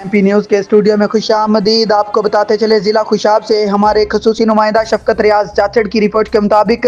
TMP news کے studio میں خوش آمدید۔ آپ کو بتاتے چلے ضلع خوشاب سے ہمارے خصوصی نمائندہ شفقت ریاض چاچڑ کی رپورٹ کے مطابق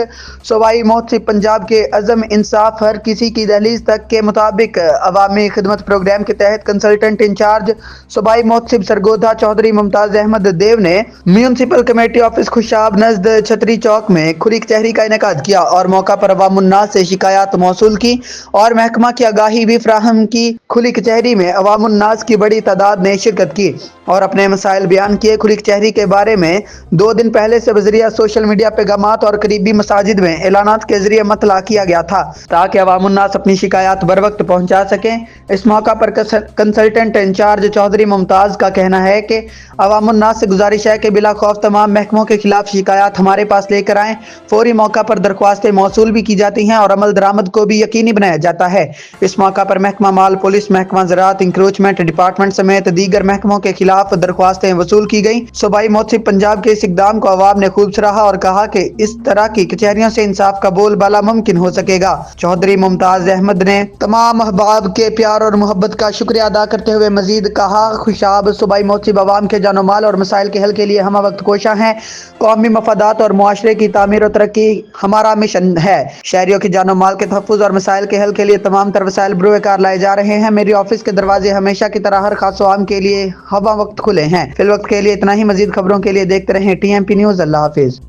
صوبائی محتسب پنجاب کے عزم انصاف ہر کسی کی دہلیز تک کے مطابق عوامی خدمت پروگرام کے تحت کنسلٹنٹ انچارج صوبائی محتسب سرگودھا چودھری ممتاز احمد دیو نے میونسپل کمیٹی آفس خوشاب نزد چھتری چوک میں کھلی کچہری کا انعقاد کیا اور موقع پر عوام الناس سے شکایات موصول کی اور محکمہ کی آگاہی بھی فراہم کی۔ کھلی کچہری میں عوام الناس کی بڑی تعداد نے شرکت کی اور اپنے مسائل بیان کیے۔ کھلی کچہری کے بارے میں 2 دن پہلے سے بذریعہ سوشل میڈیا پیغامات اور قریبی مساجد میں اعلانات کے ذریعے مطلع کیا گیا تھا تاکہ عوام الناس اپنی شکایات بر وقت پہنچا سکیں۔ اس موقع پر کنسلٹنٹ انچارج چودھری ممتاز کا کہنا ہے کہ عوام الناس سے گزارش ہے کہ بلا خوف تمام محکموں کے خلاف شکایات ہمارے پاس لے کر آئیں۔ فوری موقع پر درخواستیں موصول بھی کی جاتی ہیں اور عمل درآمد کو بھی یقینی بنایا جاتا ہے۔ اس موقع پر محکمہ مال پولیس، محکمہ زراعت، انکروچمنٹ ڈپارٹمنٹ سمیت دیگر محکموں کے خلاف درخواستیں وصول کی گئیں۔ صوبائی محتسب پنجاب کے اس اقدام کو عوام نے خوب سراہا اور کہا کہ اس طرح کی کچہریوں سے انصاف کا بول بالا ممکن ہو سکے گا۔ چودھری ممتاز احمد نے تمام احباب کے پیار اور محبت کا شکریہ ادا کرتے ہوئے مزید کہا، خوشاب صوبائی محتسب عوام کے جان و مال اور مسائل کے حل کے لیے ہمہ وقت کوشاں ہیں۔ قومی مفادات اور معاشرے کی تعمیر و ترقی ہمارا مشن ہے۔ شہریوں کی جان و مال کے تحفظ اور مسائل کے حل کے لیے تمام تر وسائل بروئے کار لائے جا رہے ہیں۔ میری آفس کے دروازے ہمیشہ کی طرح ہر خاص و عام کے لیے ہمہ وقت کھلے ہیں۔ فی الوقت کے لیے اتنا ہی۔ مزید خبروں کے لیے دیکھتے رہیں TMP نیوز۔ اللہ حافظ۔